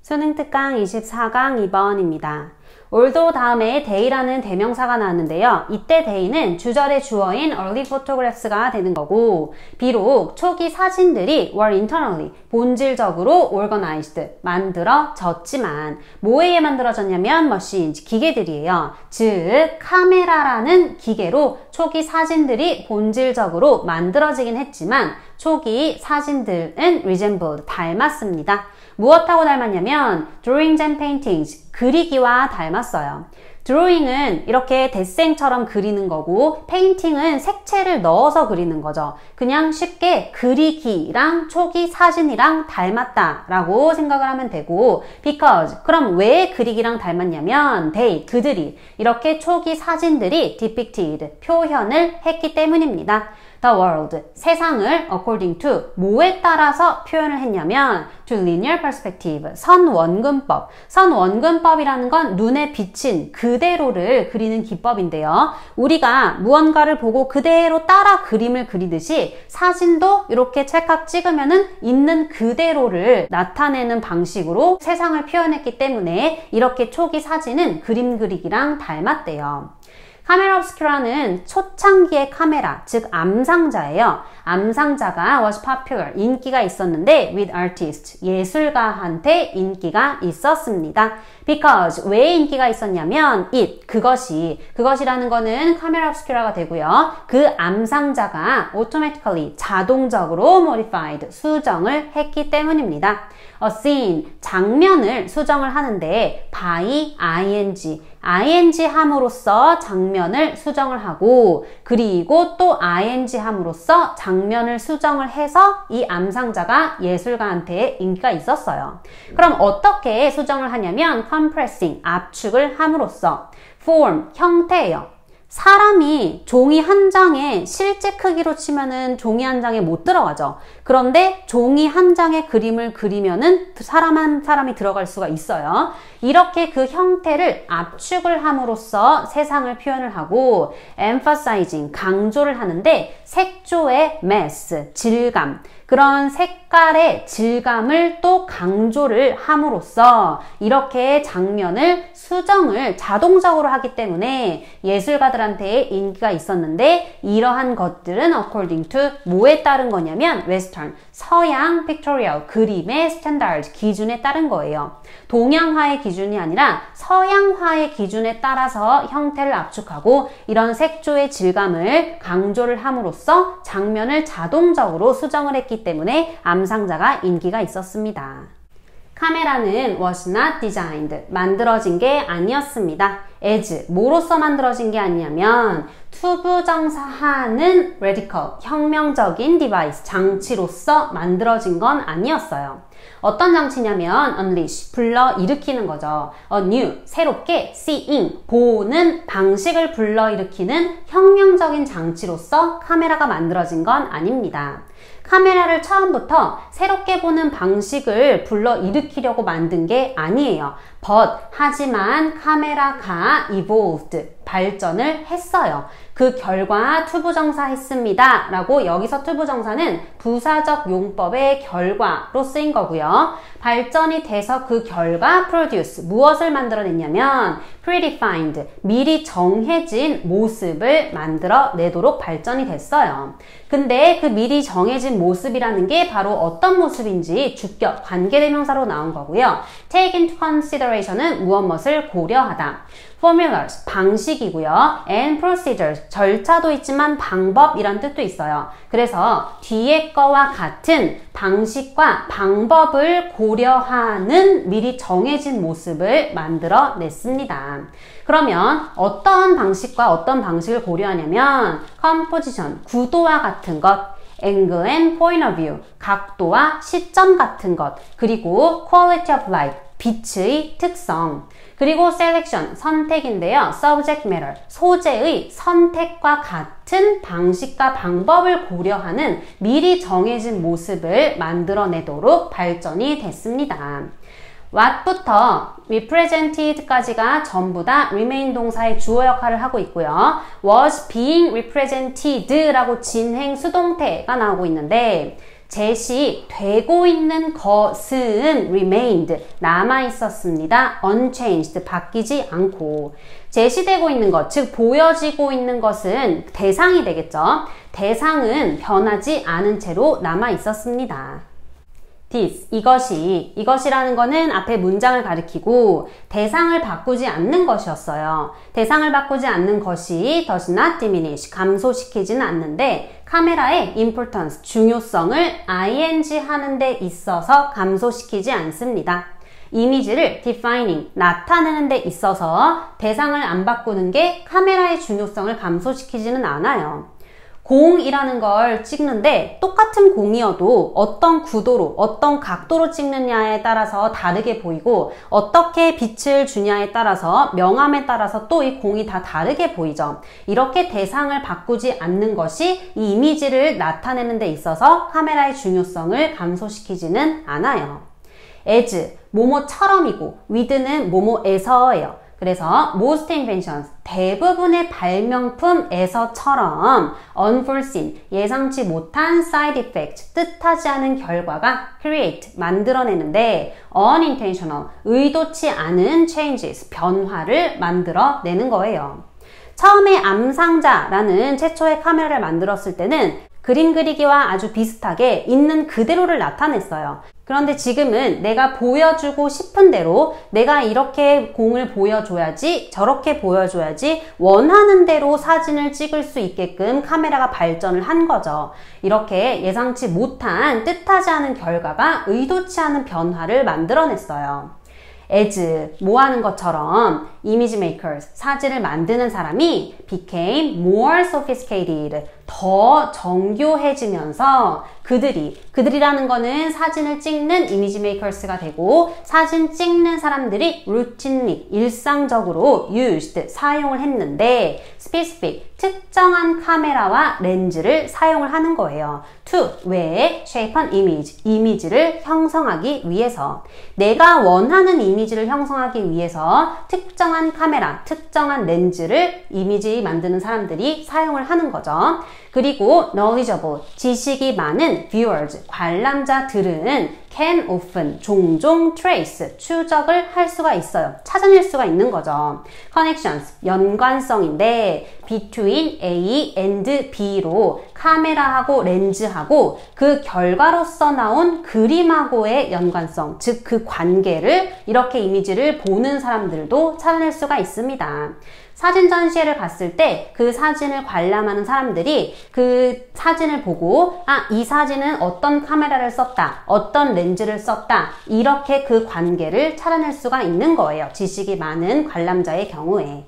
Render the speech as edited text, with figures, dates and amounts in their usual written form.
수능 특강 24강 2번입니다. 올도 다음에 day라는 대명사가 나왔는데요. 이때 day는 주절의 주어인 early photographs가 되는 거고, 비록 초기 사진들이 were internally, 본질적으로 organized, 만들어졌지만 뭐에 의해 만들어졌냐면 machines, 기계들이에요. 즉 카메라라는 기계로 초기 사진들이 본질적으로 만들어지긴 했지만 초기 사진들은 resembled, 닮았습니다. 무엇하고 닮았냐면 drawings and paintings, 그리기와 닮았어요. 드로잉은 이렇게 데생처럼 그리는 거고, 페인팅은 색채를 넣어서 그리는 거죠. 그냥 쉽게 그리기랑 초기 사진이랑 닮았다라고 생각을 하면 되고, because, 그럼 왜 그리기랑 닮았냐면 they, 그들이 이렇게 초기 사진들이 depicted, 표현을 했기 때문입니다. The world, 세상을 according to, 뭐에 따라서 표현을 했냐면 to linear perspective, 선원근법. 선원근법이라는 건 눈에 비친 그대로를 그리는 기법인데요. 우리가 무언가를 보고 그대로 따라 그림을 그리듯이 사진도 이렇게 찰칵 찍으면은 있는 그대로를 나타내는 방식으로 세상을 표현했기 때문에 이렇게 초기 사진은 그림 그리기랑 닮았대요. 카메라 obscura는 초창기의 카메라, 즉 암상자예요. 암상자가 was popular, 인기가 있었는데 with artists, 예술가한테 인기가 있었습니다. Because, 왜 인기가 있었냐면 it, 그것이라는 거는 카메라 obscura가 되고요. 그 암상자가 automatically, 자동적으로 modified, 수정을 했기 때문입니다. A scene, 장면을 수정을 하는데 by ing 함으로써 장면을 수정을 하고, 그리고 또 ing 함으로써 장면을 수정을 해서 이 암상자가 예술가한테 인기가 있었어요. 그럼 어떻게 수정을 하냐면 compressing, 압축을 함으로써, form, 형태예요. 사람이 종이 한 장에 실제 크기로 치면은 종이 한 장에 못 들어가죠. 그런데 종이 한 장의 그림을 그리면은 사람 한 사람이 들어갈 수가 있어요. 이렇게 그 형태를 압축을 함으로써 세상을 표현을 하고, emphasizing, 강조를 하는데 색조의 mass, 질감, 그런 색깔의 질감을 또 강조를 함으로써 이렇게 장면을 수정을 자동적으로 하기 때문에 예술가들한테 인기가 있었는데, 이러한 것들은 according to 뭐에 따른 거냐면 western, 서양 pictorial, 그림의 standard, 기준에 따른 거예요. 동양화의 기준이 아니라 서양화의 기준에 따라서 형태를 압축하고 이런 색조의 질감을 강조를 함으로써 장면을 자동적으로 수정을 했기 때문에 암상자가 인기가 있었습니다. 카메라는 was not designed, 만들어진 게 아니었습니다. as, 뭐로서 만들어진 게 아니냐면 투부정사하는 radical, 혁명적인 device, 장치로서 만들어진 건 아니었어요. 어떤 장치냐면 unleash, 불러일으키는 거죠. anew, 새롭게, seeing, 보는 방식을 불러일으키는 혁명적인 장치로서 카메라가 만들어진 건 아닙니다. 카메라를 처음부터 새롭게 보는 방식을 불러일으키려고 만든 게 아니에요. 하지만 카메라가 evolved, 발전을 했어요. 그 결과 투부정사 했습니다 라고, 여기서 투부정사는 부사적 용법의 결과로 쓰인 거고요. 발전이 돼서 그 결과 produce, 무엇을 만들어냈냐면 predefined, 미리 정해진 모습을 만들어내도록 발전이 됐어요. 근데 그 미리 정해진 모습이라는 게 바로 어떤 모습인지 주격, 관계대명사로 나온 거고요. take into consideration은 무엇을 고려하다. formulas, 방식이고요. and procedures, 절차도 있지만 방법이란 뜻도 있어요. 그래서 뒤에 거와 같은 방식과 방법을 고려하는 미리 정해진 모습을 만들어냈습니다. 그러면 어떤 방식과 어떤 방식을 고려하냐면 composition, 구도와 같은 것, angle and point of view, 각도와 시점 같은 것, 그리고 quality of light, 빛의 특성, 그리고 selection, 선택인데요. subject matter, 소재의 선택과 같은 방식과 방법을 고려하는 미리 정해진 모습을 만들어내도록 발전이 됐습니다. what부터 represented까지가 전부 다 remain 동사의 주어 역할을 하고 있고요. was being represented라고 진행 수동태가 나오고 있는데 제시되고 있는 것은 remained, 남아있었습니다. unchanged, 바뀌지 않고. 제시되고 있는 것, 즉 보여지고 있는 것은 대상이 되겠죠. 대상은 변하지 않은 채로 남아있었습니다. this, 이것이라는 거는 앞에 문장을 가리키고 대상을 바꾸지 않는 것이었어요. 대상을 바꾸지 않는 것이 does not diminish, 감소시키지는 않는데 카메라의 importance, 중요성을 ing 하는 데 있어서 감소시키지 않습니다. 이미지를 defining, 나타내는 데 있어서 대상을 안 바꾸는 게 카메라의 중요성을 감소시키지는 않아요. 공이라는 걸 찍는데 똑같은 공이어도 어떤 구도로, 어떤 각도로 찍느냐에 따라서 다르게 보이고 어떻게 빛을 주냐에 따라서 명암에 따라서 또 이 공이 다 다르게 보이죠. 이렇게 대상을 바꾸지 않는 것이 이 이미지를 나타내는 데 있어서 카메라의 중요성을 감소시키지는 않아요. as, 뭐뭐처럼이고 with는 뭐뭐에서예요. 그래서 most inventions, 대부분의 발명품에서처럼 unforeseen, 예상치 못한 side effect, 뜻하지 않은 결과가 create, 만들어내는데 unintentional, 의도치 않은 changes, 변화를 만들어내는 거예요. 처음에 암상자라는 최초의 카메라를 만들었을 때는 그림 그리기와 아주 비슷하게 있는 그대로를 나타냈어요. 그런데 지금은 내가 보여주고 싶은 대로 내가 이렇게 공을 보여줘야지, 저렇게 보여줘야지 원하는 대로 사진을 찍을 수 있게끔 카메라가 발전을 한 거죠. 이렇게 예상치 못한, 뜻하지 않은 결과가 의도치 않은 변화를 만들어냈어요. as, 뭐 하는 것처럼 image makers, 사진을 만드는 사람이 became more sophisticated, 더 정교해지면서 그들이라는 거는 사진을 찍는 이미지 메이커스가 되고 사진 찍는 사람들이 routinely, 일상적으로 used, 사용을 했는데 specific, 특정한 카메라와 렌즈를 사용을 하는 거예요. to, 왜? shape an image, 이미지를 형성하기 위해서. 내가 원하는 이미지를 형성하기 위해서 특정한 카메라, 특정한 렌즈를 이미지 만드는 사람들이 사용을 하는 거죠. 그리고 knowledgeable, 지식이 많은 viewers, 관람자들은 can often, 종종 trace, 추적을 할 수가 있어요. 찾아낼 수가 있는 거죠. connections, 연관성인데 between A and B로 카메라하고 렌즈하고 그 결과로서 나온 그림하고의 연관성, 즉 그 관계를 이렇게 이미지를 보는 사람들도 찾아낼 수가 있습니다. 사진 전시회를 갔을 때 그 사진을 관람하는 사람들이 그 사진을 보고 이 사진은 어떤 카메라를 썼다, 어떤 렌즈를 썼다, 이렇게 그 관계를 찾아낼 수가 있는 거예요. 지식이 많은 관람자의 경우에.